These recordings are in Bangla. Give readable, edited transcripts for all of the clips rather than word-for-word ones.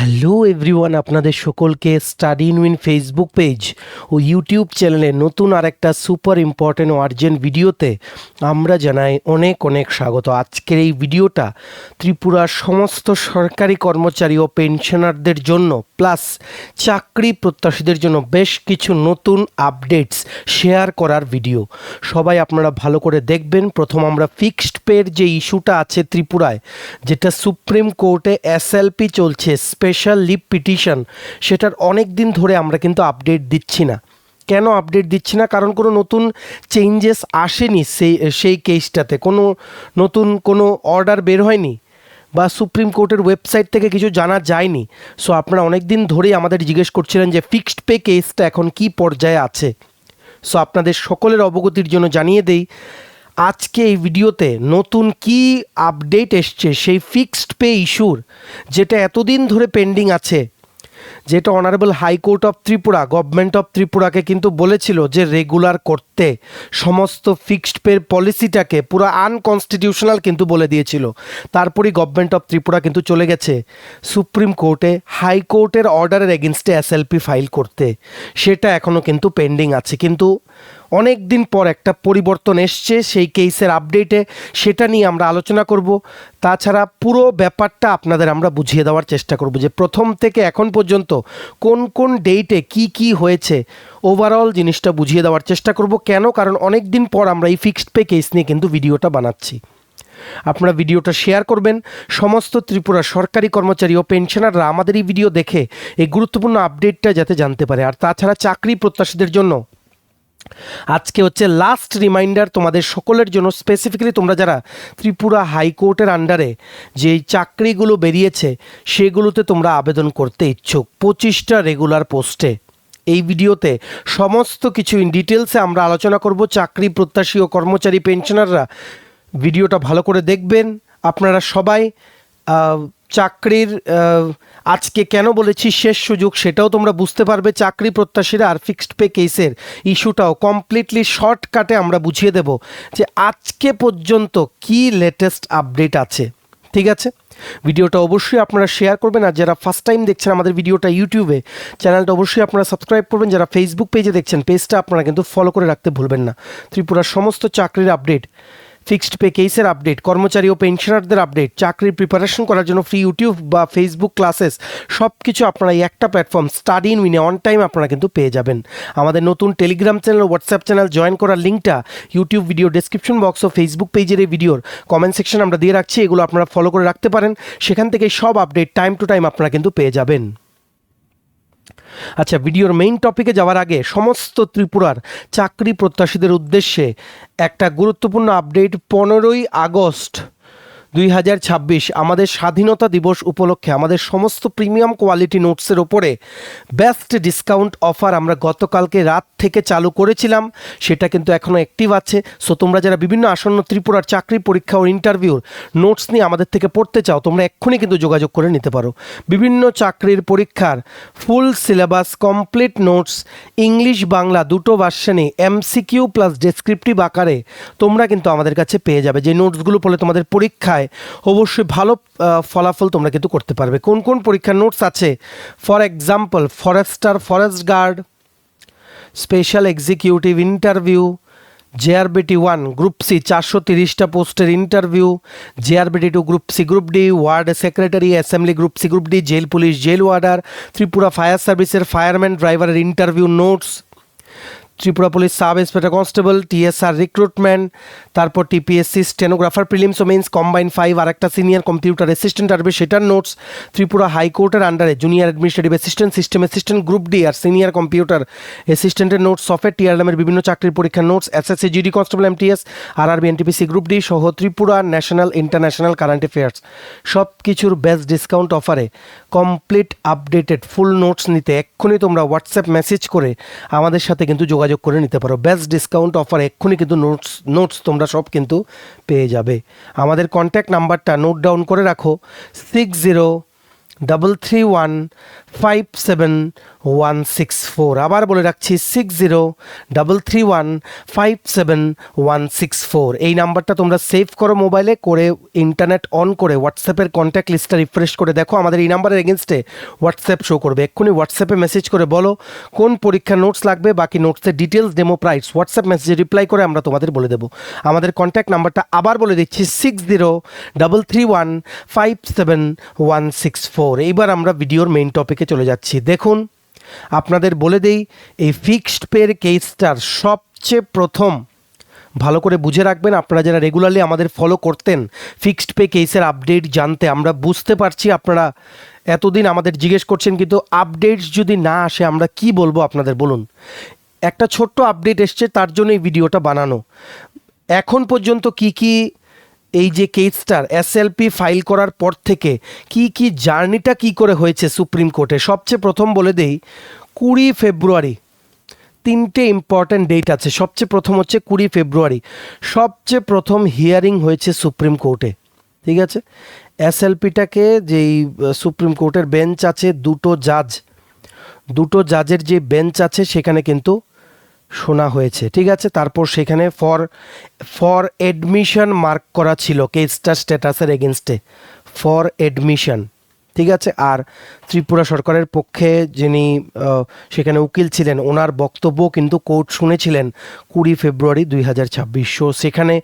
হ্যালো এভরিওয়ান, আপনাদের সকলকে study in win Facebook page ও ইউটিউব চ্যানেলে নতুন আরেকটা সুপার ইম্পর্টেন্ট ও আর্জেন্ট ভিডিওতে আমরা জানাই অনেক অনেক স্বাগত। আজকের এই ভিডিওটা ত্রিপুরার সমস্ত সরকারি কর্মচারী ও পেনশনারদের জন্য প্লাস চাকরি প্রত্যাশীদের জন্য বেশ কিছু নতুন আপডেটস শেয়ার করার ভিডিও। সবাই আপনারা ভালো করে দেখবেন। প্রথম আমরা ফিক্সড পের যে ইস্যুটা আছে ত্রিপুরায়, যেটা সুপ্রিম কোর্টে এসএলপি চলছে, স্পেশাল লিভ পিটিশন, সেটার অনেক দিন ধরে আমরা কিন্তু আপডেট দিচ্ছি না। কেন আপডেট দিচ্ছি না? কারণ কোনো নতুন চেঞ্জেস আসেনি সেই কেসটাতে, কোনো অর্ডার বের হয়নি বা সুপ্রিম কোর্টের ওয়েবসাইট থেকে কিছু জানা যায়নি। সো আপনারা অনেক দিন ধরেই আমাদের জিজ্ঞেস করছিলেন যে ফিক্সড পে কেসটা এখন কি পর্যায়ে আছে। সো আপনাদের সকলের অবগতির জন্য জানিয়ে দেই, আজকে এই ভিডিওতে নতুন কি আপডেট এসছে সেই ফিক্সড পে ইস্যুর, যেটা এতদিন ধরে পেন্ডিং আছে, যেটা honourable high court of Tripura government of ত্রিপুরাকে কিন্তু বলেছিল যে রেগুলার করতে, সমস্ত ফিক্সড পের পলিসিটাকে পুরো আনকনস্টিটিউশনাল কিন্তু বলে দিয়েছিল। তারপরই গভর্নমেন্ট অফ ত্রিপুরা কিন্তু চলে গেছে সুপ্রিম কোর্টে হাইকোর্টের অর্ডারের এগেনস্টে এসএলপি ফাইল করতে। সেটা এখনও কিন্তু পেন্ডিং আছে, কিন্তু অনেক দিন পর একটা পরিবর্তন এসছে সেই কেসের আপডেটে, সেটা নিয়ে আমরা আলোচনা করব। তাছাড়া পুরো ব্যাপারটা আপনাদের আমরা বুঝিয়ে দেওয়ার চেষ্টা করব যে প্রথম থেকে এখন পর্যন্ত কোন কোন ডেটে কি হয়েছে, ওভারঅল জিনিসটা বুঝিয়ে দেওয়ার চেষ্টা করব। কেন? কারণ অনেক দিন পর আমরা এই ফিক্সড পে কেস নিয়ে কিন্তু ভিডিওটা বানাচ্ছি। আপনারা ভিডিওটা শেয়ার করবেন। সমস্ত ত্রিপুরা সরকারি কর্মচারী ও পেনশনাররা আমাদের এই ভিডিও দেখে এই গুরুত্বপূর্ণ আপডেটটা যাতে জানতে পারে। আর তাছাড়া চাকরি প্রত্যাশীদের জন্য আজকে হচ্ছে লাস্ট রিমাইন্ডার তোমাদের সকলের জন্য, স্পেসিফিক্যালি তোমরা যারা ত্রিপুরা হাইকোর্টের আন্ডারে যেই চাকরিগুলো বেরিয়েছে সেগুলোতে তোমরা আবেদন করতে ইচ্ছুক 25টা রেগুলার পোস্টে। এই ভিডিওতে সমস্ত কিছু ইন ডিটেলসে আমরা আলোচনা করব। চাকরি প্রত্যাশী ও কর্মচারী পেনশনাররা ভিডিওটা ভালো করে দেখবেন। আপনারা সবাই চাকরির আজকে কেন বলেছি শেষ সুযোগ, সেটাও তোমরা বুঝতে পারবে। চাকরি প্রত্যাশীরা আর ফিক্সড পে কেসের ইস্যুটাও কমপ্লিটলি শর্টকাটে আমরা বুঝিয়ে দেব যে আজকে পর্যন্ত কি লেটেস্ট আপডেট আছে। ঠিক আছে, ভিডিওটা অবশ্যই আপনারা শেয়ার করবেন। আর যারা ফার্স্ট টাইম দেখছেন আমাদের ভিডিওটা ইউটিউবে, চ্যানেলটা অবশ্যই আপনারা সাবস্ক্রাইব করবেন। যারা ফেসবুক পেজে দেখছেন, পেজটা আপনারা কিন্তু ফলো করে রাখতে ভুলবেন না। ত্রিপুরার সমস্ত চাকরির আপডেট, ফিক্সড পে কেসের আপডেট, কর্মচারী ও পেনশনারদের আপডেট, চাকরির প্রিপারেশন করার জন্য ফ্রি ইউটিউব বা ফেসবুক ক্লাসেস, সব কিছু আপনারা এই একটা প্ল্যাটফর্ম স্টাডি ইন উইনে অন টাইম আপনারা কিন্তু পেয়ে যাবেন। আমাদের নতুন টেলিগ্রাম চ্যানেল ও হোয়াটসঅ্যাপ চ্যানেল জয়েন করার লিঙ্কটা ইউটিউব ভিডিও ডেসক্রিপশন বক্স ও ফেসবুক পেজের এই ভিডিওর কমেন্ট সেকশন আমরা দিয়ে রাখছি। এগুলো আপনারা ফলো করে রাখতে পারেন, সেখান থেকে সব আপডেট টাইম টু টাইম আপনারা কিন্তু পেয়ে যাবেন। আচ্ছা, ভিডিওর মেইন টপিকে যাওয়ার আগে সমস্ত ত্রিপুরার চাকরি প্রত্যাশীদের উদ্দেশ্যে একটা গুরুত্বপূর্ণ আপডেট। 15ই আগস্ট 2026 আমাদের স্বাধীনতা দিবস উপলক্ষে আমাদের সমস্ত প্রিমিয়াম কোয়ালিটি নোটসের ওপরে বেস্ট ডিসকাউন্ট অফার আমরা গতকালকে রাত থেকে চালু করেছিলাম। সেটা কিন্তু এখনও অ্যাক্টিভ আছে। সো তোমরা যারা বিভিন্ন আসন্ন ত্রিপুরার চাকরি পরীক্ষা ও ইন্টারভিউর নোটস নিয়ে আমাদের থেকে পড়তে চাও, তোমরা এক্ষুনি কিন্তু যোগাযোগ করে নিতে পারো। বিভিন্ন চাকরির পরীক্ষার full syllabus, complete notes, English Bangla দুটো ভার্সনে এমসিকিউ প্লাস ডেসক্রিপটিভ আকারে তোমরা কিন্তু আমাদের কাছে পেয়ে যাবে। যে নোটসগুলো পড়লে তোমাদের পরীক্ষায় অবশ্যই ভালো ফলাফল তোমরা কিন্তু করতে পারবে। কোন কোন পরীক্ষার নোটস আছে? For example, forester, forest guard, special executive interview, JRBT 1 group C 430টা পোস্টের interview, JRBT 2 group C group D, ward secretary assembly group C group D, jail police jail warder, Tripura fire সার্ভিসের ফায়ারম্যান ড্রাইভারের interview notes, Tripura police sub inspector constable TSR recruitment, তারপর টিপিএসসি স্টেনোগ্রাফার প্রিলিমস ও মেন্স কম্বাইন 5 আর একটা সিনিয়র কম্পিউটার অ্যাসিস্ট্যান্ট আসবে, সেটার নোটস, ত্রিপুরা হাইকোর্টের আন্ডারে junior administrative assistant, system assistant group D আর সিনিয়র কম্পিউটার অ্যাসিস্ট্যান্টের নোটস, সফটওয়্যার টিআরএমের বিভিন্ন চাকরির পরীক্ষার notes, SSC GD constable MTS RRB NTPC group D সহ Tripura national international current affairs সব কিছুর বেস্ট ডিসকাউন্ট অফারে কমপ্লিট আপডেটেড ফুল নোটস নিতে এক্ষুনি তোমরা হোয়াটসঅ্যাপ মেসেজ করে আমাদের সাথে কিন্তু যোগাযোগ করে নিতে পারো। বেস্ট ডিসকাউন্ট অফার এক্ষুনি কিন্তু নোটস তোমরা সব কিন্তু পেয়ে যাবে। আমাদের কন্ট্যাক্ট নাম্বারটা নোট ডাউন করে রাখো, 6033157164। আবার বলে রাখছি 6033157164। এই নাম্বারটা তোমরা সেভ করো মোবাইলে, করে ইন্টারনেট অন করে হোয়াটসঅ্যাপের কন্ট্যাক্ট লিস্টটা রিফ্রেশ করে দেখো, আমাদের এই নাম্বারের এগেনস্টে হোয়াটসঅ্যাপ শো করবে। এক্ষুনি হোয়াটসঅ্যাপে মেসেজ করে বলো কোন পরীক্ষার নোটস লাগবে, বাকি নোটসের ডিটেলস, ডেমো, প্রাইস হোয়াটসঅ্যাপ মেসেজে রিপ্লাই করে আমরা তোমাদের বলে দেবো। আমাদের কন্ট্যাক্ট নাম্বারটা আবার বলে দিচ্ছি 6033157164। এইবার আমরা ভিডিওর মেইন টপিকে চলে যাচ্ছি। দেখুন, আপনাদের বলে দেই, এই ফিক্সড পের কেসটার সবচেয়ে প্রথম ভালো করে বুঝে রাখবেন, আপনারা যারা রেগুলারলি আমাদের ফলো করতেন ফিক্সড পে কেসের আপডেট জানতে। আমরা বুঝতে পারছি আপনারা এতদিন আমাদের জিজ্ঞেস করছেন, কিন্তু আপডেটস যদি না আসে আমরা কি বলবো আপনাদের, বলুন। একটা ছোট্ট আপডেট এসছে, তার জন্য এই ভিডিওটা বানানো। এখন পর্যন্ত কি এই যে কেসটার এসএলপি ফাইল করার পর থেকে কি জার্নিটা কি করে হয়েছে সুপ্রিম কোর্টে, সবচেয়ে প্রথম বলে দেই 20 ফেব্রুয়ারি। তিনটে ইম্পর্ট্যান্ট ডেট আছে। সবচেয়ে প্রথম হচ্ছে 20 ফেব্রুয়ারি, সবচেয়ে প্রথম হিয়ারিং হয়েছে সুপ্রিম কোর্টে। ঠিক আছে, এসএলপিটাকে যেই সুপ্রিম কোর্টের বেঞ্চ আছে, দুটো জাজের যে বেঞ্চ আছে সেখানে কিন্তু শোনা হয়েছে। ঠিক আছে, তারপর সেখানে ফর এডমিশন মার্ক করা ছিল কেসটা স্ট্যাটাসের এগেনস্টে, ফর এডমিশন। ঠিক আছে, আর ত্রিপুরা সরকারের পক্ষে যিনি সেখানে উকিল ছিলেন, ওনার বক্তব্য কিন্তু কোর্ট শুনেছিলেন 20 ফেব্রুয়ারি 2026। সো সেখানে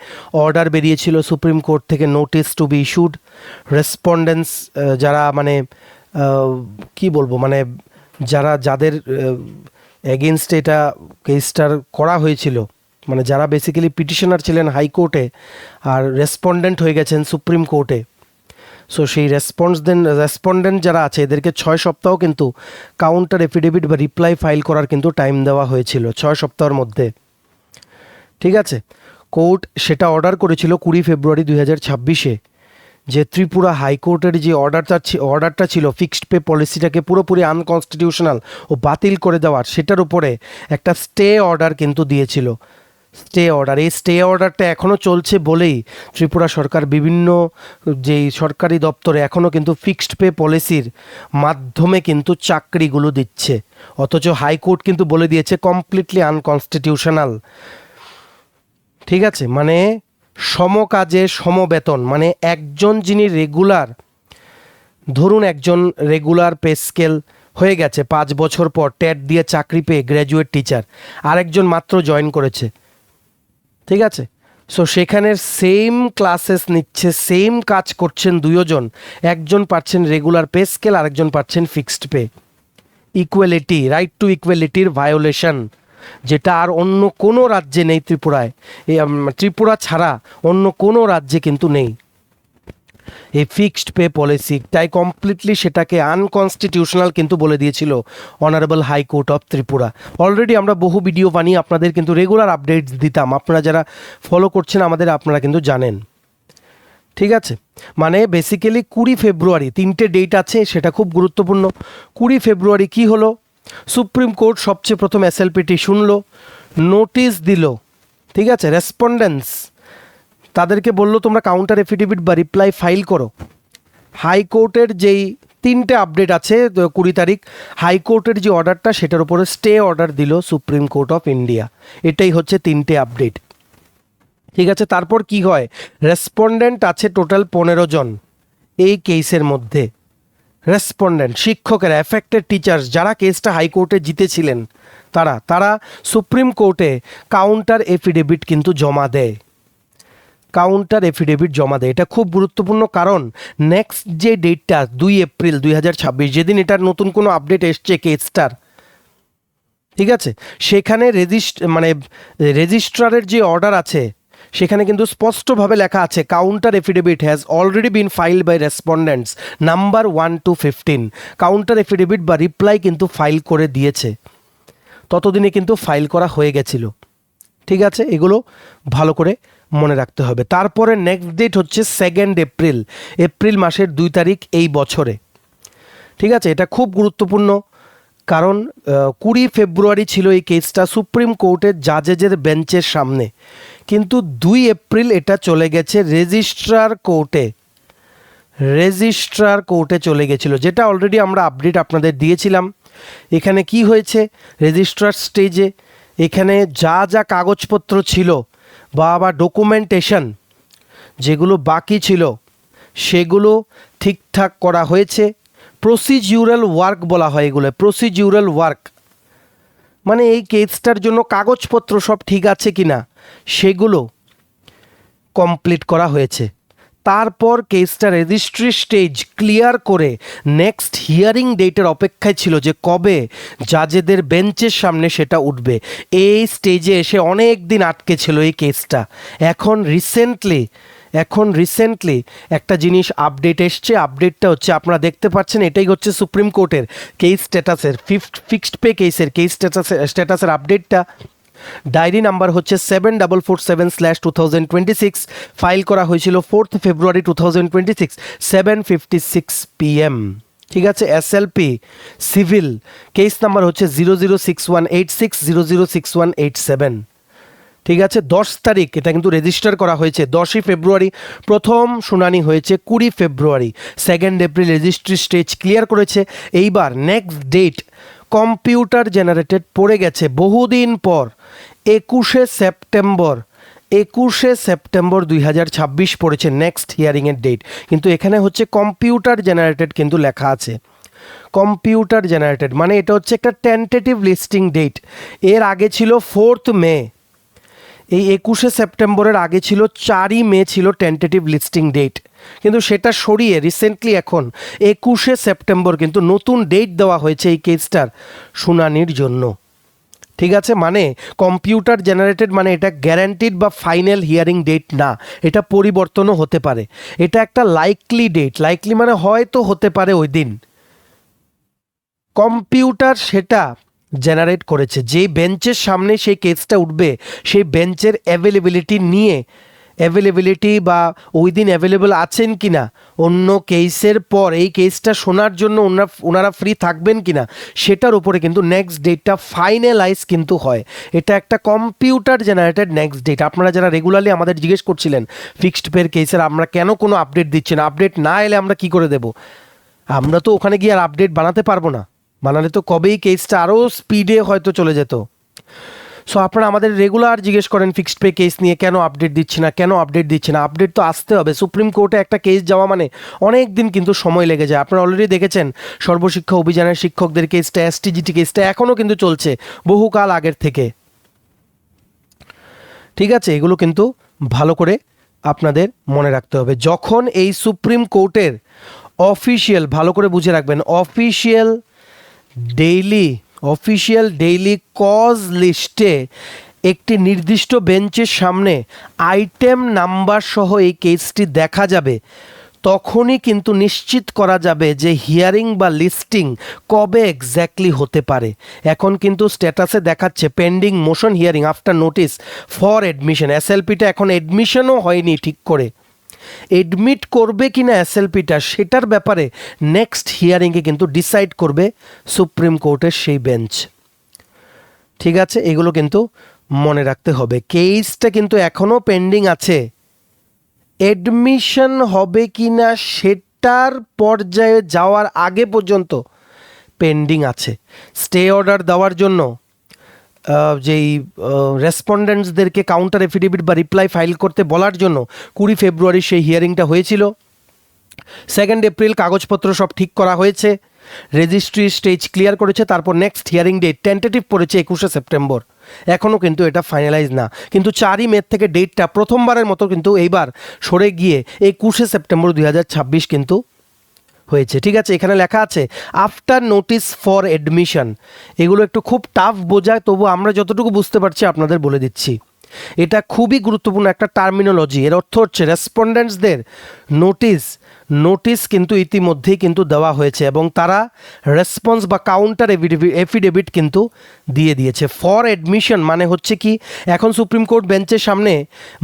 অর্ডার বেরিয়েছিল সুপ্রিম কোর্ট থেকে, notice two be issued, respondents যারা মানে কি বলবো, মানে যাদের এগেনস্ট এটা কেসটার করা হয়েছিল, মানে যারা বেসিক্যালি পিটিশনার ছিলেন হাইকোর্টে আর রেসপন্ডেন্ট হয়ে গেছেন সুপ্রিম কোর্টে। সো সেই রেসপন্ডেন্ট যারা আছে এদেরকে 6 সপ্তাহ কিন্তু কাউন্টার এফিডেভিট বা রিপ্লাই ফাইল করার কিন্তু টাইম দেওয়া হয়েছিল 6 সপ্তাহের মধ্যে। ঠিক আছে, কোর্ট সেটা অর্ডার করেছিল 20 ফেব্রুয়ারি 2026-এ, যে ত্রিপুরা হাইকোর্টের যে অর্ডারটা ছিল ফিক্সড পে পলিসিটাকে পুরোপুরি আনকনস্টিটিউশনাল ও বাতিল করে দেওয়ার, সেটার উপরে একটা স্টে অর্ডার কিন্তু দিয়েছিল। স্টে অর্ডার, এই স্টে অর্ডারটা এখনও চলছে বলেই ত্রিপুরা সরকার বিভিন্ন যেই সরকারি দপ্তরে এখনও কিন্তু ফিক্সড পে পলিসির মাধ্যমে কিন্তু চাকরিগুলো দিচ্ছে, অথচ হাইকোর্ট কিন্তু বলে দিয়েছে কমপ্লিটলি আনকনস্টিটিউশনাল। ঠিক আছে, মানে সমকাজে সমবেতন, মানে একজন যিনি রেগুলার, ধরুন একজন রেগুলার পে স্কেল হয়ে গেছে 5 বছর পর টেট দিয়ে চাকরি পেয়ে গ্র্যাজুয়েট টিচার, আরেকজন মাত্র জয়েন করেছে। ঠিক আছে, সো সেখানে সেম ক্লাসেস নিচ্ছে, সেম কাজ করছেন দুজন, একজন পাচ্ছেন রেগুলার পে স্কেল, আরেকজন পাচ্ছেন fixed pay. Equality, right to ইকুয়ালিটির ভায়োলেশন, যেটা আর অন্য কোনো রাজ্যে নেই ত্রিপুরায়, ত্রিপুরা ছাড়া অন্য কোনো রাজ্যে কিন্তু নেই এই ফিক্সড পে পলিসি। তাই কমপ্লিটলি সেটাকে আনকনস্টিটিউশনাল কিন্তু বলে দিয়েছিল honourable high court of Tripura. Already আমরা বহু ভিডিও বানিয়ে আপনাদের কিন্তু রেগুলার আপডেটস দিতাম, আপনারা যারা ফলো করছেন আমাদের আপনারা কিন্তু জানেন। ঠিক আছে, মানে বেসিক্যালি 20 ফেব্রুয়ারি, তিনটে ডেট আছে, সেটা খুব গুরুত্বপূর্ণ। 20 ফেব্রুয়ারি কি হলো, সুপ্রিম কোর্ট সবচেয়ে প্রথম এসএলপিটি শুনলো, নোটিশ দিল। ঠিক আছে, রেসপন্ডেন্টস তাদেরকে বললো তোমরা কাউন্টার এফিডেভিট বা রিপ্লাই ফাইল করো। হাইকোর্টের যেই 3টে আপডেট আছে 20 তারিখ, হাইকোর্টের যে অর্ডারটা সেটার উপরে স্টে অর্ডার দিল সুপ্রিম কোর্ট অফ ইন্ডিয়া। এটাই হচ্ছে 3টে আপডেট। ঠিক আছে, তারপর কি হয়, রেসপন্ডেন্ট আছে টোটাল 15 জন এই কেসের মধ্যে। রেসপন্ডেন্ট শিক্ষকেরা, এফেক্টেড টিচার্স, যারা কেসটা হাইকোর্টে জিতেছিলেন, তারা সুপ্রিম কোর্টে কাউন্টার এফিডেভিট কিন্তু জমা দেয়। এটা খুব গুরুত্বপূর্ণ, কারণ নেক্সট যে ডেটটা 2 এপ্রিল 2026, যেদিন এটার নতুন কোনো আপডেট এসছে কেসটার, ঠিক আছে, সেখানে রেজিস্ট্রারের যে অর্ডার আছে সেখানে কিন্তু স্পষ্টভাবে লেখা আছে counter affidavit has already been filed by respondents number 1 to 15। Counter affidavit বা রিপ্লাই কিন্তু ফাইল করে দিয়েছে, ততদিনে কিন্তু ফাইল করা হয়ে গেছিল। ঠিক আছে, এগুলো ভালো করে মনে রাখতে হবে। তারপরে নেক্সট ডেট হচ্ছে 2 এপ্রিল, এপ্রিল মাসের 2 তারিখ এই বছরে। ঠিক আছে, এটা খুব গুরুত্বপূর্ণ, কারণ 20 ফেব্রুয়ারি ছিল এই কেসটা সুপ্রিম কোর্টের জাজেজের বেঞ্চের সামনে, কিন্তু 2 এপ্রিল এটা চলে গেছে রেজিস্ট্রার কোর্টে। রেজিস্ট্রার কোর্টে চলে গেছিল, যেটা অলরেডি আমরা আপডেট আপনাদের দিয়েছিলাম। এখানে কি হয়েছে, রেজিস্ট্রার স্টেজে এখানে যা যা কাগজপত্র ছিল বা ডকুমেন্টেশন যেগুলো বাকি ছিল সেগুলো ঠিকঠাক করা হয়েছে। প্রসিডিউরাল ওয়ার্ক বলা হয় এগুলো, প্রসিডিউরাল ওয়ার্ক মানে এই কেসটার জন্য কাগজপত্র সব ঠিক আছে কি না সেগুলো কমপ্লিট করা হয়েছে। তারপর কেসটা রেজিস্ট্রি স্টেজ ক্লিয়ার করে নেক্সট হিয়ারিং ডেটের অপেক্ষায় ছিল যে কবে জাজেদের বেঞ্চের সামনে সেটা উঠবে। এই স্টেজে এসে অনেক দিন আটকে ছিল এই কেসটা। এখন রিসেন্টলি একটা জিনিস আপডেট এসছে। আপডেটটা হচ্ছে আপনারা দেখতে পাচ্ছেন, এটাই হচ্ছে সুপ্রিম কোর্টের কেস স্ট্যাটাসের ফিক্সড পে কেসের কেস স্ট্যাটাসের আপডেটটা। ডায়েরি নাম্বার হচ্ছে 7447/2026, ফাইল করা হয়েছিল 4 ফেব্রুয়ারি 2026, 7:56 PM। ঠিক আছে, SLP সিভিল, কেস নাম্বার হচ্ছে 006186 006187। ঠিক আছে, 10 তারিখ এটা কিন্তু রেজিস্টার করা হয়েছে 10ই ফেব্রুয়ারি, প্রথম শুনানি হয়েছে 20 ফেব্রুয়ারি, 2 এপ্রিল রেজিস্ট্রি স্টেজ ক্লিয়ার করেছে। এইবার নেক্সট ডেট কম্পিউটার জেনারেটেড পড়ে গেছে বহুদিন পর, 21শে সেপ্টেম্বর 2026 পড়েছে নেক্সট হিয়ারিংয়ের ডেট। কিন্তু এখানে হচ্ছে কম্পিউটার জেনারেটেড কিন্তু লেখা আছে, কম্পিউটার জেনারেটেড মানে এটা হচ্ছে একটা টেন্টেটিভ লিস্টিং ডেট। এর আগে ছিল 4 মে, এই 21শে সেপ্টেম্বরের আগে ছিল 4ই মে ছিল টেন্টেটিভ লিস্টিং ডেট, কিন্তু সেটা সরিয়ে রিসেন্টলি এখন 21শে সেপ্টেম্বর কিন্তু নতুন ডেট দেওয়া হয়েছে এই কেসটার শুনানির জন্য। ঠিক আছে, মানে কম্পিউটার জেনারেটেড মানে এটা গ্যারান্টিড বা ফাইনাল হিয়ারিং ডেট না, এটা পরিবর্তনও হতে পারে। এটা একটা লাইকলি ডেট, লাইকলি মানে হয়তো হতে পারে ওই দিন। কম্পিউটার সেটা জেনারেট করেছে, যেই বেঞ্চের সামনে সেই কেসটা উঠবে সেই বেঞ্চের অ্যাভেলেবিলিটি বা ওই দিন অ্যাভেলেবল আছেন কি না, অন্য কেসের পর এই কেসটা শোনার জন্য ওনারা ফ্রি থাকবেন কি না, সেটার উপরে কিন্তু নেক্সট ডেটটা ফাইনালাইজ কিন্তু হয়। এটা একটা কম্পিউটার জেনারেটেড নেক্সট ডেট। আপনারা যারা রেগুলারলি আমাদের জিজ্ঞেস করছিলেন ফিক্সড পের কেসের আমরা কেন কোনো আপডেট দিচ্ছি না, আপডেট না এলে আমরা কি করে দেব, আমরা তো ওখানে গিয়ে আর আপডেট বানাতে পারবো না, বানালে তো কবেই কেসটা আরও স্পিডে হয়তো চলে যেত। সো আপনারা আমাদের রেগুলার জিজ্ঞেস করেন ফিক্সড পে কেস নিয়ে কেন আপডেট দিচ্ছি না, আপডেট তো আসতে হবে। সুপ্রিম কোর্টে একটা কেস যাওয়া মানে অনেক দিন কিন্তু সময় লেগে যায়। আপনারা অলরেডি দেখেছেন সর্বশিক্ষা অভিযানের শিক্ষকদের কেসটা, STGT কেসটা এখনও কিন্তু চলছে বহুকাল আগের থেকে। ঠিক আছে, এগুলো কিন্তু ভালো করে আপনাদের মনে রাখতে হবে। যখন এই সুপ্রিম কোর্টের অফিসিয়াল, ভালো করে বুঝে রাখবেন, অফিসিয়াল ডেইলি কজ লিস্টে একটি নির্দিষ্ট বেঞ্চের সামনে আইটেম নাম্বার সহ এই কেসটি দেখা যাবে, তখনই কিন্তু নিশ্চিত করা যাবে যে হিয়ারিং বা লিস্টিং কবে এক্স্যাক্টলি হতে পারে। এখন কিন্তু স্ট্যাটাসে দেখাচ্ছে pending motion hearing after notice for admission. SLPটা এখন অ্যাডমিশনও হয়নি ঠিক করে, এডমিট করবে কিনা SLPটা সেটার ব্যাপারে নেক্সট হিয়ারিংয়ে কিন্তু ডিসাইড করবে সুপ্রিম কোর্টের সেই বেঞ্চ। ঠিক আছে, এগুলো কিন্তু মনে রাখতে হবে। কেসটা কিন্তু এখনও পেন্ডিং আছে, এডমিশন হবে কিনা সেটার পর্যায়ে যাওয়ার আগে পর্যন্ত পেন্ডিং আছে। স্টে অর্ডার দেওয়ার জন্য যেই রেসপন্ডেন্টসদেরকে কাউন্টার এফিডেভিট বা রিপ্লাই ফাইল করতে বলার জন্য 20 ফেব্রুয়ারি সেই হিয়ারিংটা হয়েছিল। 2 এপ্রিল কাগজপত্র সব ঠিক করা হয়েছে, রেজিস্ট্রি স্টেজ ক্লিয়ার করেছে, তারপর নেক্সট হিয়ারিং ডেট টেন্টেটিভ পড়েছে 21শে সেপ্টেম্বর। এখনও কিন্তু এটা ফাইনালাইজ না, কিন্তু 4ই মে থেকে ডেটটা প্রথমবারের মতো কিন্তু এইবার সরে গিয়ে 21শে সেপ্টেম্বর 2026 কিন্তু হয়েছে। ঠিক আছে, এখানে লেখা আছে আফটার নোটিস ফর অ্যাডমিশন। এগুলো একটু খুব টাফ বোঝায়, তবু আমরা যতটুকু বুঝতে পারছি আপনাদের বলে দিচ্ছি। এটা খুবই গুরুত্বপূর্ণ একটা টার্মিনোলজি। এর অর্থ হচ্ছে রেসপন্ডেন্টসদের নোটিস কিন্তু ইতিমধ্যেই কিন্তু দেওয়া হয়েছে এবং তারা রেসপন্স বা কাউন্টার এফিডেভিট কিন্তু দিয়ে দিয়েছে। ফর অ্যাডমিশন মানে হচ্ছে কি, এখন সুপ্রিম কোর্ট বেঞ্চের সামনে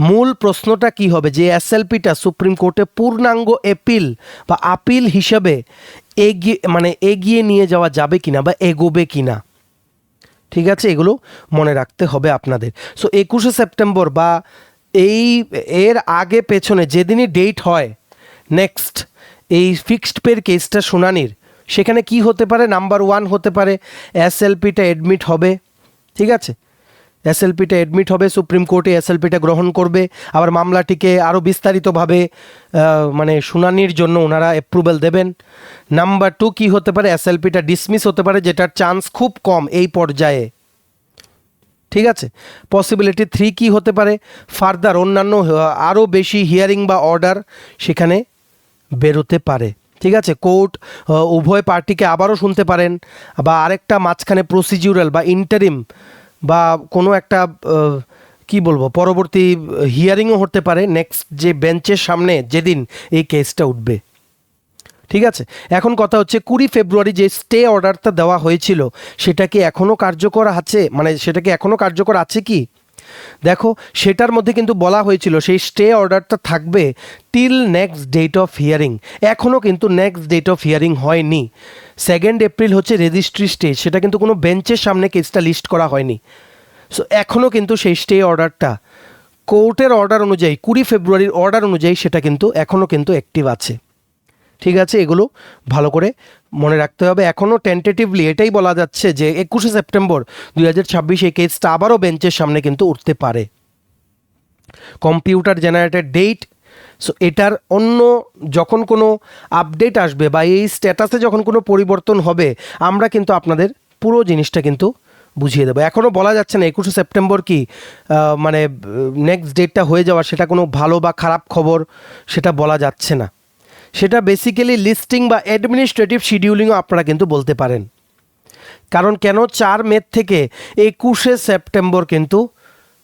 মূল প্রশ্নটা কি হবে, যে SLPটা সুপ্রিম কোর্টে পূর্ণাঙ্গ আপিল হিসেবে এগিয়ে নিয়ে যাওয়া যাবে কিনা বা এগোবে কিনা। ঠিক আছে, এগুলো মনে রাখতে হবে আপনাদের। সো 21শে সেপ্টেম্বর বা এর আগে পেছনে যেদিনই ডেট হয় নেক্সট এই ফিক্সড পের কেসটা শুনানির, সেখানে কি হতে পারে, নাম্বার 1 হতে পারে এসএলপিটা এডমিট হবে, ঠিক আছে, এসএলপিটা এডমিট হবে, সুপ্রিম কোর্টে এসএলপিটা গ্রহণ করবে, আবার মামলাটিকে আরও বিস্তারিতভাবে মানে শুনানির জন্য ওনারা অ্যাপ্রুভেল দেবেন। নাম্বার 2 কি হতে পারে, এসএলপিটা ডিসমিস হতে পারে, যেটার চান্স খুব কম এই পর্যায়ে, ঠিক আছে। পসিবিলিটি 3 কি হতে পারে, ফার্দার অন্যান্য আরও বেশি হিয়ারিং বা অর্ডার সেখানে বেরোতে পারে, ঠিক আছে। কোর্ট উভয় পার্টিকে আবারও শুনতে পারেন, বা আরেকটা মাঝখানে প্রসিডিউরাল বা ইন্টারিম বা কোনো একটা কি বলবো পরবর্তী হিয়ারিংও হতে পারে নেক্সট যে বেঞ্চের সামনে যেদিন এই কেসটা উঠবে, ঠিক আছে। এখন কথা হচ্ছে 20 ফেব্রুয়ারি যে স্টে অর্ডারটা দেওয়া হয়েছিল সেটা কি এখনও কার্যকর আছে, মানে সেটা কি এখনও কার্যকর আছে কি? দেখো সেটার মধ্যে কিন্তু বলা হয়েছিল সেই স্টে অর্ডারটা থাকবে till next date of hearing. এখনও কিন্তু নেক্সট ডেট অফ হিয়ারিং হয়নি। 2 এপ্রিল হচ্ছে রেজিস্ট্রি স্টেজ, সেটা কিন্তু কোনো বেঞ্চের সামনে কেসটা লিস্ট করা হয়নি। সো এখনও কিন্তু সেই স্টে অর্ডারটা কোর্টের অর্ডার অনুযায়ী 20 ফেব্রুয়ারির অর্ডার অনুযায়ী সেটা কিন্তু এখনও কিন্তু অ্যাক্টিভ আছে, ঠিক আছে। এগুলো ভালো করে মনে রাখতে হবে। এখনও টেন্টেটিভলি এটাই বলা যাচ্ছে যে 21 সেপ্টেম্বর 2026 এই কেসটা আবারও বেঞ্চের সামনে কিন্তু উঠতে পারে। কম্পিউটার জেনারেটেড ডেট, সো এটার অন্য যখন কোনো আপডেট আসবে বা এই স্ট্যাটাসে যখন কোনো পরিবর্তন হবে আমরা কিন্তু আপনাদের পুরো জিনিসটা কিন্তু বুঝিয়ে দেবো। এখনও বলা যাচ্ছে না 21 সেপ্টেম্বর কি মানে নেক্সট ডেটটা হয়ে যাওয়া সেটা কোনো ভালো বা খারাপ খবর সেটা বলা যাচ্ছে না। সেটা বেসিক্যালি লিস্টিং বা অ্যাডমিনিস্ট্রেটিভ শিডিউলিংও আপনারা কিন্তু বলতে পারেন। কারণ কেন 4 মে থেকে 21 সেপ্টেম্বর কিন্তু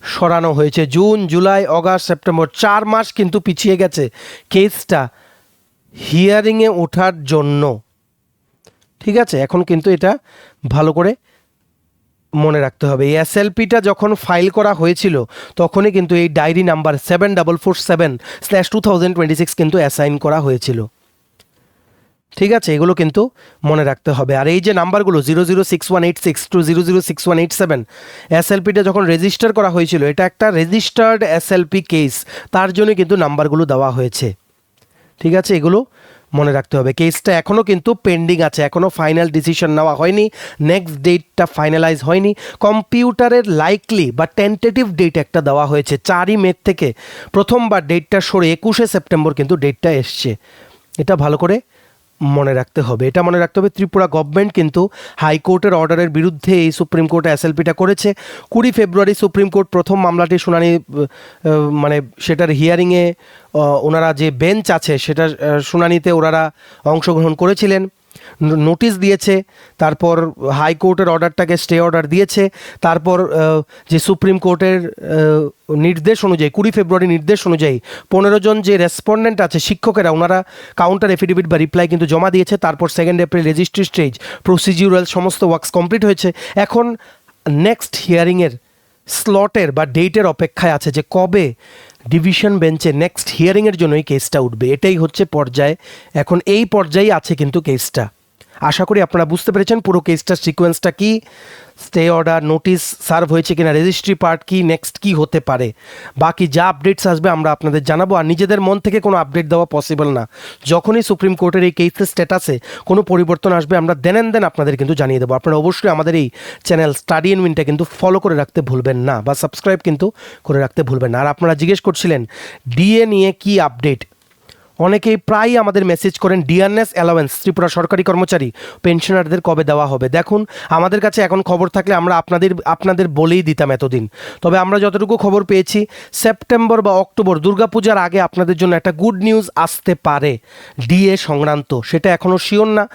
সরানো হয়েছে, জুন জুলাই অগাস্ট সেপ্টেম্বর 4 মাস কিন্তু পিছিয়ে গেছে কেসটা হিয়ারিংয়ে ওঠার জন্য, ঠিক আছে। এখন কিন্তু এটা ভালো করে মনে রাখতে হবে। এই এসএলপিটা যখন ফাইল করা হয়েছিল তখনই কিন্তু এই ডায়েরি নাম্বার 7447/2026 কিন্তু অ্যাসাইন করা হয়েছিল, ঠিক আছে। এগুলো কিন্তু মনে রাখতে হবে। আর এই যে নাম্বারগুলো 006186 to 006187 এসএলপিটা যখন রেজিস্টার করা হয়েছিল এটা একটা রেজিস্টার্ড এসএলপি কেস, তার জন্য কিন্তু নাম্বারগুলো দেওয়া হয়েছে, ঠিক আছে। এগুলো মনে রাখতে হবে। কেসটা এখনও কিন্তু পেন্ডিং আছে, এখনও ফাইনাল ডিসিশন নেওয়া হয়নি, নেক্সট ডেটটা ফাইনালাইজ হয়নি। কম্পিউটারের লাইকলি বা টেন্টেটিভ ডেট একটা দেওয়া হয়েছে 4 মে থেকে, প্রথমবার ডেটটা সরে 21 সেপ্টেম্বর কিন্তু ডেটটা এসছে। এটা ভালো করে মনে রাখতে হবে। এটা মনে রাখতে হবে ত্রিপুরা গভর্নমেন্ট কিন্তু হাইকোর্টের অর্ডারের বিরুদ্ধে এই সুপ্রিম কোর্টে এসএলপিটা করেছে। 20 ফেব্রুয়ারি সুপ্রিম কোর্ট প্রথম মামলাটি শুনানি মানে সেটার হিয়ারিংয়ে ওনারা যে বেঞ্চ আছে সেটার শুনানিতে ওনারা অংশগ্রহণ করেছিলেন, নোটিশ দিয়েছে, তারপর হাইকোর্টের অর্ডারটাকে স্টে অর্ডার দিয়েছে, তারপর যে সুপ্রিম কোর্টের নির্দেশ অনুযায়ী 20 ফেব্রুয়ারি নির্দেশ অনুযায়ী 15 জন যে রেসপন্ডেন্ট আছে শিক্ষকেরা ওনারা কাউন্টার এফিডেভিট বা রিপ্লাই কিন্তু জমা দিয়েছে। তারপর 2 এপ্রিল রেজিস্ট্রি স্টেজ প্রসিডিউরাল সমস্ত ওয়ার্কস কমপ্লিট হয়েছে। এখন নেক্সট হিয়ারিংয়ের স্লটের বা ডেটের অপেক্ষায় আছে যে কবে ডিভিশন বেঞ্চে নেক্সট হিয়ারিংয়ের জন্য এই কেসটা উঠবে। এটাই হচ্ছে পর্যায়ে, এখন এই পর্যায়ে আছে কিন্তু কেসটা। আশা করি আপনারা বুঝতে পেরেছেন পুরো কেসটার সিকোয়েন্সটা কি, স্টে অর্ডার নোটিশ সার্ভ হয়েছে কিনা, রেজিস্ট্রি পার্ট কি, নেক্সট কি হতে পারে। বাকি যা আপডেটস আসবে আমরা আপনাদের জানাবো। আর নিজেদের মন থেকে কোনো আপডেট দেওয়া পসিবল না। যখনই সুপ্রিম কোর্টের এই কেসের স্ট্যাটাসে কোনো পরিবর্তন আসবে আমরা দেন আপনাদের কিন্তু জানিয়ে দেবো। আপনারা অবশ্যই আমাদের এই চ্যানেল স্টাডি এন্ড উইনটা কিন্তু ফলো করে রাখতে ভুলবেন না, বা সাবস্ক্রাইব কিন্তু করে রাখতে ভুলবেন না। আর আপনারা জিজ্ঞেস করছিলেন ডিএ নিয়ে কি আপডেট, অনেকেই প্রায়ই আমাদের মেসেজ করেন ডিআরএস অ্যালাওয়েন্স ত্রিপুরা সরকারি কর্মচারী পেনশনারদের কবে দেওয়া হবে। দেখুন আমাদের কাছে এখন খবর থাকলে আমরা আপনাদের বলেই দিতাম এতদিন, তবে আমরা যতটুকু খবর পেয়েছি সেপ্টেম্বর বা অক্টোবর দুর্গাপূজার আগে আপনাদের জন্য একটা গুড নিউজ আসতে পারে ডিএ সংক্রান্ত, সেটা এখনও শিওর না।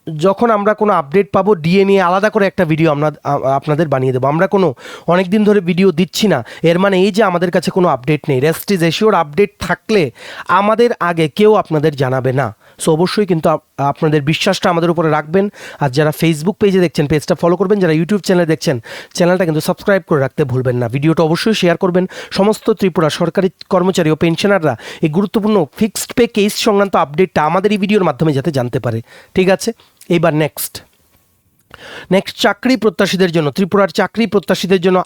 যখন আমরা কোনো আপডেট পাবো ডিএ নিয়ে আলাদা করে একটা ভিডিও আপনাদের বানিয়ে দেবো। আমরা কোনো অনেক দিন ধরে ভিডিও দিচ্ছি না, এর মানে এই যে আমাদের কাছে কোনো আপডেট নেই। রেস্ট ইজ এশিওর, আপডেট থাকলে আমাদের আগে কেউ আপনাদের জানাবে না। সো অবশ্যই কিন্তু আপনাদের বিশ্বাসটা আমাদের উপরে রাখবেন। আর যারা ফেসবুক পেজে দেখছেন পেজটা ফলো করবেন, যারা ইউটিউব চ্যানেলে দেখছেন চ্যানেলটা কিন্তু সাবস্ক্রাইব করে রাখতে ভুলবেন না। ভিডিওটা অবশ্যই শেয়ার করবেন। সমস্ত ত্রিপুরা সরকারি কর্মচারী ও পেনশনাররা এই গুরুত্বপূর্ণ ফিক্সড পে কেস সংক্রান্ত আপডেটটা আমাদের এই ভিডিওর মাধ্যমে যাতে জানতে পারে, ঠিক আছে। এইবার নেক্সট চাকরি প্রত্যাশীদের জন্য, ত্রিপুরার চাকরি প্রত্যাশীদের জন্য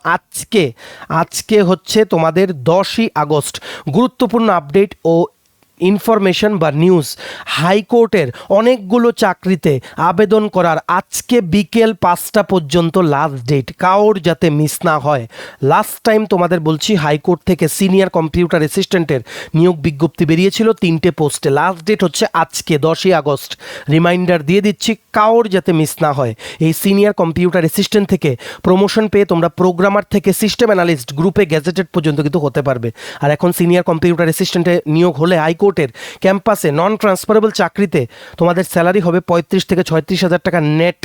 আজকে হচ্ছে তোমাদের 10ই আগস্ট গুরুত্বপূর্ণ আপডেট ও ইনফরমেশন বা নিউজ, হাইকোর্টের অনেকগুলো চাকরিতে আবেদন করার আজকে বিকেল 5টা পর্যন্ত লাস্ট ডেট, কাউর যাতে মিস না হয়। লাস্ট টাইম তোমাদের বলছি হাইকোর্ট থেকে সিনিয়র কম্পিউটার অ্যাসিস্ট্যান্টের নিয়োগ বিজ্ঞপ্তি বেরিয়েছিল 3টে পোস্টে, লাস্ট ডেট হচ্ছে আজকে 10ই আগস্ট। রিমাইন্ডার দিয়ে দিচ্ছি, কাউর যাতে মিস না হয়। এই সিনিয়র কম্পিউটার অ্যাসিস্ট্যান্ট থেকে প্রমোশন পেয়ে তোমরা প্রোগ্রামার থেকে সিস্টেম অ্যানালিস্ট গ্রুপে গ্যাজেটেড পর্যন্ত কিন্তু হতে পারবে। আর এখন সিনিয়র কম্পিউটার অ্যাসিস্ট্যান্টে নিয়োগ হলে হাইকোর্টের ক্যাম্পাসে নন ট্রান্সফারেবল চাকরিতে তোমাদের স্যালারি হবে 35 থেকে 36,000 টাকা নেট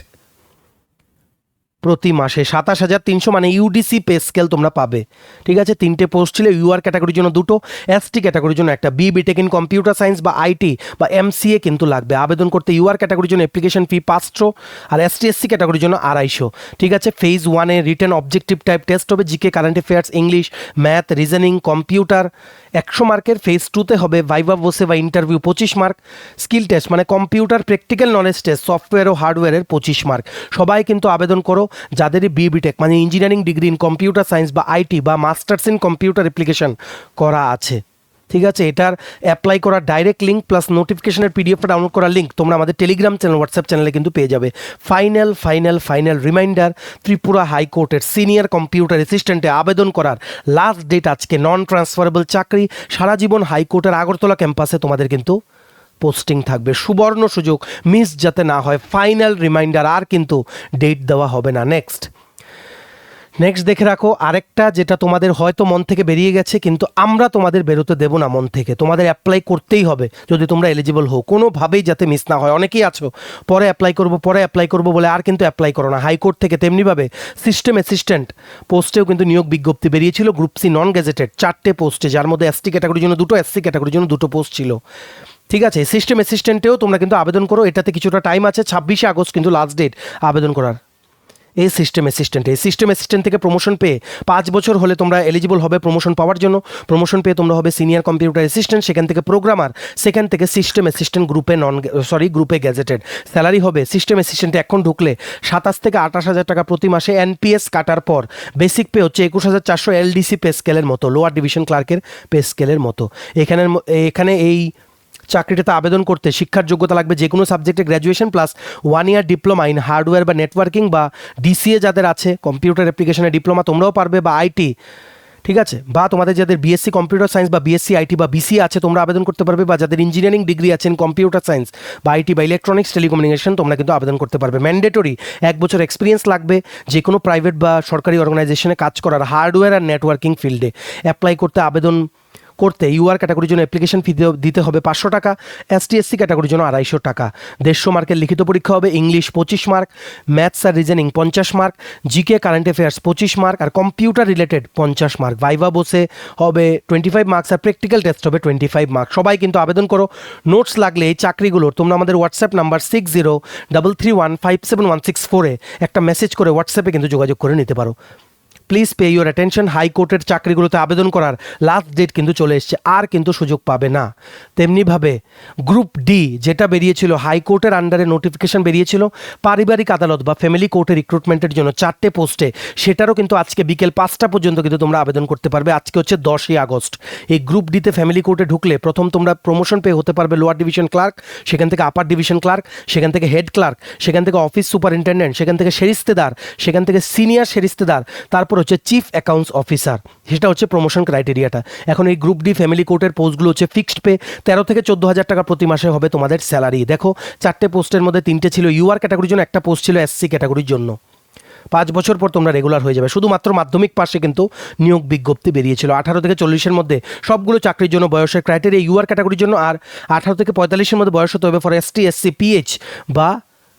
প্রতি মাসে। 27,300 মানে ইউডিসি পে স্কেল তোমরা পাবে। ঠিক আছে, 3টে পোস্ট ছিল, ইউআর ক্যাটাগরির জন্য 2টো, এসটি ক্যাটাগরির জন্য একটা। বিটেক ইন কম্পিউটার সায়েন্স বা আইটি বা এমসিএ কিন্তু লাগবে। আবেদন করতে ইউআর ক্যাটাগরির জন্য অ্যাপ্লিকেশন ফি 500 আর এসটি ক্যাটাগরির জন্য 250। ঠিক আছে, ফেজ 1-এ রিটেন অবজেক্টিভ টাইপ টেস্ট হবে, GK, current affairs, English, math, reasoning, computer 100 মার্কের। ফেজ 2-তে হবে ভাইভা বসে বা ইন্টারভিউ 25 মার্ক, স্কিল টেস্ট মানে computer practical knowledge test, software ও হার্ডওয়্যারের 25 মার্ক। সবাই কিন্তু আবেদন করো যাদেরই বিটেক মানে engineering degree in computer science বা আইটি বা মাস্টার্স ইন কম্পিউটার অ্যাপ্লিকেশন করা আছে। ঠিক আছে, এটার অ্যাপ্লাই করার ডাইরেক্ট লিঙ্ক প্লাস নোটিফিকেশনের পিডিএফটা ডাউনলোড করার লিঙ্ক তোমরা আমাদের টেলিগ্রাম চ্যানেল, হোয়াটসঅ্যাপ চ্যানেলে কিন্তু পেয়ে যাবে। ফাইনাল রিমাইন্ডার, ত্রিপুরা হাইকোর্টের সিনিয়র কম্পিউটার অ্যাসিস্ট্যান্টে আবেদন করার লাস্ট ডেট আজকে। নন ট্রান্সফারেবল চাকরি, সারা জীবন হাইকোর্টের আগরতলা ক্যাম্পাসে তোমাদের কিন্তু পোস্টিং থাকবে। সুবর্ণ সুযোগ, মিস যাতে না হয়। ফাইনাল রিমাইন্ডার, আর কিন্তু ডেট দেওয়া হবে না। নেক্সট দেখে রাখো আরেকটা, যেটা তোমাদের হয়তো মন থেকে বেরিয়ে গেছে, কিন্তু আমরা তোমাদের বেরোতে দেবো না মন থেকে। তোমাদের অ্যাপ্লাই করতেই হবে যদি তোমরা এলিজিবল হও, কোনোভাবেই যাতে মিস না হয়। অনেকেই আছো পরে অ্যাপ্লাই করবো বলে আর কিন্তু অ্যাপ্লাই করো না। হাইকোর্ট থেকে তেমনিভাবে সিস্টেম অ্যাসিস্ট্যান্ট পোস্টেও কিন্তু নিয়োগ বিজ্ঞপ্তি বেরিয়েছিল, গ্রুপ সি নন গেজেটেড 4টে পোস্টে, যার মধ্যে এসটি ক্যাটাগরির জন্য 2টো, এসসি ক্যাটাগরির জন্য 2টো পোস্ট ছিল। ঠিক আছে, সিস্টেম অ্যাসিস্ট্যান্টেও তোমরা কিন্তু আবেদন করো, এটাতে কিছুটা টাইম আছে, 26শে আগস্ট কিন্তু লাস্ট ডেট আবেদন করার। এই সিস্টেম অ্যাসিস্ট্যান্ট থেকে প্রমোশন পেয়ে 5 বছর হলে তোমরা এলিজিবল হবে প্রমোশন পাওয়ার জন্য। প্রমোশন পেয়ে তোমরা হবে সিনিয়র কম্পিউটার অ্যাসিস্ট্যান্ট, সেখান থেকে প্রোগ্রামার, সেখান থেকে সিস্টেম অ্যাসিস্ট্যান্ট গ্রুপে গ্যাজেটেড। স্যালারি হবে সিস্টেম অ্যাসিস্ট্যান্টে এখন ঢুকলে 27 থেকে 28,000 টাকা প্রতি মাসে, এনপিএস কাটার পর বেসিক পে হচ্ছে 21,400, এলডিসি পে স্কেলের মতো, লোয়ার ডিভিশন ক্লার্কের পে স্কেলের মতো। এখানে এই চাকরিটাতে আবেদন করতে শিক্ষার যোগ্যতা লাগবে যে কোনো সাবজেক্টে graduation plus 1 year diploma in hardware বা নেটওয়ার্কিং বা ডিসিএ যাদের আছে, কম্পিউটার অ্যাপ্লিকেশনে ডিপ্লোমা তোমরাও পারবে, বা আইটি। ঠিক আছে, বা তোমাদের যাদের বিএসসি কম্পিউটার সায়েন্স বা বিএসসি আইটি বা বিসিএ আছে তোমরা আবেদন করতে পারবে, বা যাদের ইঞ্জিনিয়ারিং ডিগ্রি আছেন কম্পিউটার সায়েন্স বা আইটি বা ইলেকট্রনিক্স টেলিকমিউনিকেশন তোমরা কিন্তু আবেদন করতে পারবে। ম্যান্ডেটরি 1 বছর এক্সপিরিয়েন্স লাগবে যে কোনো প্রাইভেট বা সরকারি অর্গানাইজেশনে কাজ করার হার্ডওয়্যার আর নেটওয়ার্কিং ফিল্ডে। অ্যাপ্লাই করতে ইউআর ক্যাটাগরির জন্য অ্যাপ্লিকেশন ফি দিতে হবে 500 টাকা, এসটি ক্যাটাগরির জন্য 250 টাকা। 150 মার্কের লিখিত পরীক্ষা হবে, ইংলিশ 25 মার্ক, ম্যাথস আর reasoning 50 mark, GK current affairs 25 mark আর computer related 50 mark. Viva voce হবে 25 মার্কস আর প্র্যাকটিক্যাল টেস্ট হবে 25 মার্ক। সবাই কিন্তু আবেদন করো। নোটস লাগলে এই চাকরিগুলোর তোমরা আমাদের হোয়াটসঅ্যাপ নাম্বার 6033157164-এ একটা মেসেজ করে হোয়াটসঅ্যাপে কিন্তু যোগাযোগ করে নিতে পারো। প্লিজ পে ইউর অ্যাটেনশন, হাইকোর্টের চাকরিগুলোতে আবেদন করার লাস্ট ডেট কিন্তু চলে এসছে, আর কিন্তু সুযোগ পাবে না। তেমনিভাবে গ্রুপ ডি যেটা বেরিয়েছিল, হাইকোর্টের আন্ডারে নোটিফিকেশন বেরিয়েছিল পারিবারিক আদালত বা ফ্যামিলি কোর্টে রিক্রুটমেন্টের জন্য 4টে পোস্টে, সেটারও কিন্তু আজকে বিকেল 5টা পর্যন্ত কিন্তু তোমরা আবেদন করতে পারবে। আজকে হচ্ছে 10ই আগস্ট। এই গ্রুপ ডিতে ফ্যামিলি কোর্টে ঢুকলে প্রথম তোমরা প্রমোশন পেয়ে হতে পারবে লোয়ার ডিভিশন ক্লার্ক, সেখান থেকে আপার ডিভিশন ক্লার্ক, সেখান থেকে হেড ক্লার্ক, সেখান থেকে অফিস সুপারিনটেন্ডেন্ট, সেখান থেকে সেরিস্তেদার, সেখান থেকে সিনিয়র সেরিস্তেদার, তারপর হচ্ছে চিফ অ্যাকাউন্টস অফিসার। সেটা হচ্ছে প্রমোশন ক্রাইটেরিয়াটা। এখন এই গ্রুপ ডি ফ্যামিলি কোর্টের পোস্টগুলো হচ্ছে ফিক্সড পে, 13 থেকে 14,000 টাকা প্রতি মাসে হবে তোমাদের স্যালারি। দেখো 4টে পোস্টের মধ্যে 3টে ছিল ইউআর ক্যাটাগরির জন্য, একটা পোস্ট ছিল এসসি ক্যাটাগরির জন্য। 5 বছর পর তোমরা রেগুলার হয়ে যাবে। শুধুমাত্র মাধ্যমিক পাশে কিন্তু নিয়োগ বিজ্ঞপ্তি বেরিয়েছিল। 18 থেকে 40-এর মধ্যে সবগুলো চাকরির জন্য বয়সের ক্রাইটেরিয়া ইউআর ক্যাটাগরির জন্য, আর 18 থেকে 45-এর মধ্যে বয়স হতে হবে ফর এসটি, এসসি, পিএইচ বা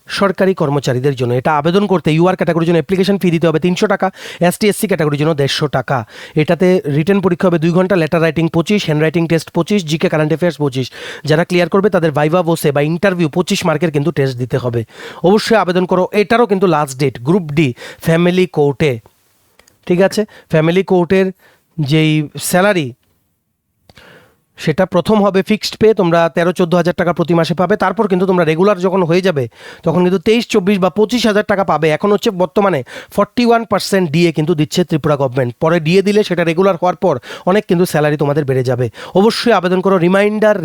সরকারি কর্মচারীদের জন্য। এটা আবেদন করতে ইউআর ক্যাটাগরির জন্য অ্যাপ্লিকেশন ফি দিতে হবে 300 টাকা, এসটি ক্যাটাগরির জন্য 150 টাকা। এটাতে রিটেন পরীক্ষা হবে 2 ঘন্টা, letter writing 25, hand writing test 25, GK current affairs 25। যারা ক্লিয়ার করবে তাদের ভাইভা বসে বা ইন্টারভিউ 25 মার্কের কিন্তু টেস্ট দিতে হবে। অবশ্যই আবেদন করো। এটারও কিন্তু last date group D family কোর্টে। ঠিক আছে, ফ্যামিলি কোর্টের যেই স্যালারি সেটা প্রথম হবে ফিক্সড পে, তোমরা 13-14 হাজার টাকা প্রতি মাসে পাবে। তারপর কিন্তু তোমরা রেগুলার যখন হয়ে যাবে তখন কিন্তু 23-24 বা 25 হাজার টাকা পাবে। এখন হচ্ছে বর্তমানে 41% ডিএ কিন্তু দিচ্ছে ত্রিপুরা গভর্নমেন্ট। পরে ডিএ দিলে সেটা রেগুলার হওয়ার পর অনেক কিন্তু স্যালারি তোমাদের বেড়ে যাবে। অবশ্যই আবেদন করো। রিমাইন্ডার,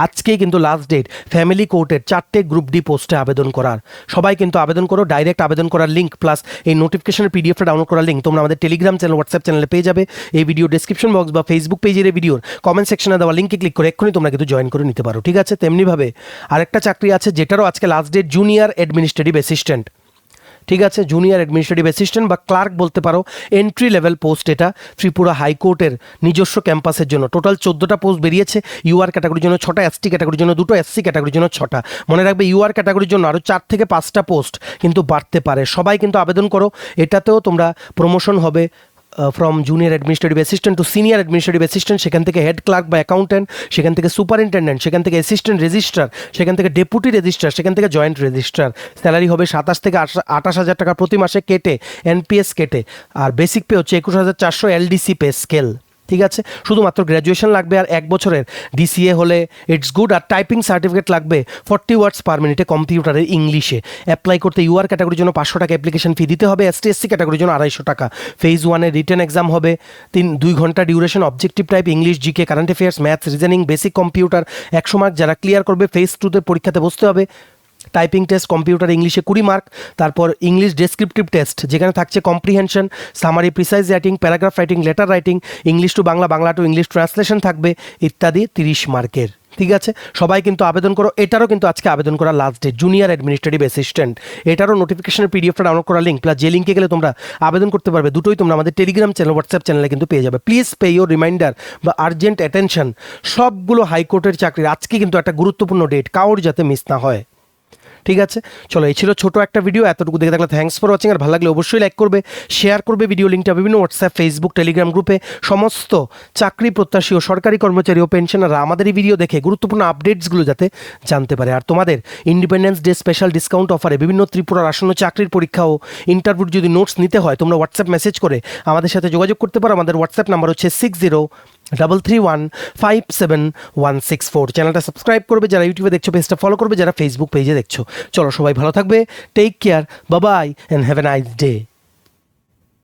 আজকেই কিন্তু লাস্ট ডেট ফ্যামিলি কোর্টের 4টে গ্রুপ ডি পোস্টে আবেদন করার। সবাই কিন্তু আবেদন করো। ডাইরেক্ট আবেদন করার লিঙ্ক প্লাস এই নোটিফিকেশনের পিডিএফটা ডাউনলোড করার লিঙ্ক তোমরা আমাদের টেলিগ্রাম চ্যানেল, হোয়াটসঅ্যাপ চ্যানেলে পেয়ে যাবে। এই ভিডিও ডেসক্রিপশন বক্স বা ফেসবুক পেজের এই ভিডিওর কমেন্ট সেকশনে দেওয়া লিঙ্কে ক্লিক করে এক্ষুনি তোমরা কিন্তু জয়েন করে নিতে পারো, ঠিক আছে। তেমনিভাবে আরেকটা চাকরি আছে যেটারও আজকে last date, junior administrative assistant, ঠিক আছে। জুনিয়র অ্যাডমিনিস্ট্রেটিভ অ্যাসিস্ট্যান্ট বা ক্লার্ক বলতে পারো, এন্ট্রি লেভেল পোস্ট। এটা ত্রিপুরা হাইকোর্টের নিজস্ব ক্যাম্পাসের জন্য টোটাল 14টা পোস্ট বেরিয়েছে। ইউআর ক্যাটাগরির জন্য 6টা, এসটি ক্যাটাগরির জন্য 2টো, এসসি ক্যাটাগরির জন্য 6টা। মনে রাখবে ইউআর ক্যাটাগরির জন্য আরও 4 থেকে 5টা পোস্ট কিন্তু বাড়তে পারে। সবাই কিন্তু আবেদন করো। এটাতেও তোমরা প্রমোশন হবে from junior administrative assistant two senior administrative assistant, সেখান থেকে হেড ক্লার্ক বা অ্যাকাউন্ট্যান্ট, সেখান থেকে সুপারিনটেন্ডেন্ট, সেখান থেকে অ্যাসিস্ট্যান্ট রেজিস্ট্রার, সেখান থেকে ডেপুটি রেজিস্ট্রার, সেখান থেকে জয়েন্ট রেজিস্ট্রার। স্যালারি হবে 27 থেকে 28 হাজার টাকা প্রতি মাসে কেটে, এনপিএস কেটে। আর বেসিক পে হচ্ছে 21,400 এলডিসি পে স্কেল, ঠিক আছে। শুধুমাত্র গ্র্যাজুয়েশন লাগবে আর 1 বছরের ডিসিএ হলে ইটস গুড। আর টাইপিং সার্টিফিকেট লাগবে 40 ওয়ার্ডস পার মিনিটে কম্পিউটারে ইংলিশে। অ্যাপ্লাই করতে ইউআর ক্যাটাগরির জন্য 500 টাকা অ্যাপ্লিকেশন ফি দিতে হবে। এসটি এসসি ক্যাটাগরির জন্য 250 টাকা। ফেজ 1-এর রিটেন এক্সাম হবে 2 ঘন্টা duration, objective type, English, GK, current affairs, maths, reasoning, basic computer 100 mark. যারা ক্লিয়ার করবে ফেজ 2-তে পরীক্ষাতে বসতে হবে। টাইপিং টেস্ট কম্পিউটার ইংলিশে 20 মার্ক। তারপর ইংলিশ ডেসক্রিপটিভ টেস্ট যেখানে থাকছে comprehension, summary, precise writing, paragraph writing, letter writing, English to Bangla, Bangla to English translation থাকবে ইত্যাদি, 30 মার্কের, ঠিক আছে। সবাই কিন্তু আবেদন করো। এটারও কিন্তু আজকে আবেদন করার last date, junior administrative assistant. এটারও নোটিফিকেশনের পিডিএফটা ডাউনলোড করার লিঙ্ক প্লাস যে লিঙ্কে গেলে তোমরা আবেদন করতে পারবে, দুটোই তোমরা আমাদের টেলিগ্রাম চ্যানেল, হোয়াটসঅ্যাপ চ্যানেলে কিন্তু পেয়ে যাবে। প্লিজ পে ইউর রিমাইন্ডার বা আর্জেন্ট অ্যাটেনশন। সবগুলো হাইকোর্টের চাকরির আজকে কিন্তু একটা গুরুত্বপূর্ণ ডেট, কাউর যাতে মিস না হয়, ঠিক আছে। চলো, এই ছিল ছোট একটা ভিডিও। এতটুকু দেখে থাকলে থ্যাঙ্কস ফর ওয়াচিং। আর ভালো লাগলে অবশ্যই লাইক করবে, শেয়ার করবে ভিডিও লিঙ্কটা বিভিন্ন হোয়াটসঅ্যাপ, ফেসবুক, টেলিগ্রাম গ্রুপে। সমস্ত চাকরি প্রত্যাশী ও সরকারি কর্মচারী ও পেনশনাররা আমাদের এই ভিডিও দেখে গুরুত্বপূর্ণ আপডেটসগুলো যাতে জানতে পারে। আর তোমাদের ইন্ডিপেন্ডেন্স ডে স্পেশাল ডিসকাউন্ট অফারে বিভিন্ন ত্রিপুরার আসন্ন চাকরির পরীক্ষা ও ইন্টারভিউর যদি নোটস নিতে হয় তোমরা হোয়াটসঅ্যাপ মেসেজ করে আমাদের সাথে যোগাযোগ করতে পারো। আমাদের হোয়াটসঅ্যাপ নাম্বার হচ্ছে 6033157164। চ্যানেলটা সাবস্ক্রাইব করবে যারা ইউটিউবে দেখছো, পেজটা ফলো করবে যারা ফেসবুক পেজে দেখছো। চলো, সবাই ভালো থাকবে। Take care, bye bye, and have a nice day.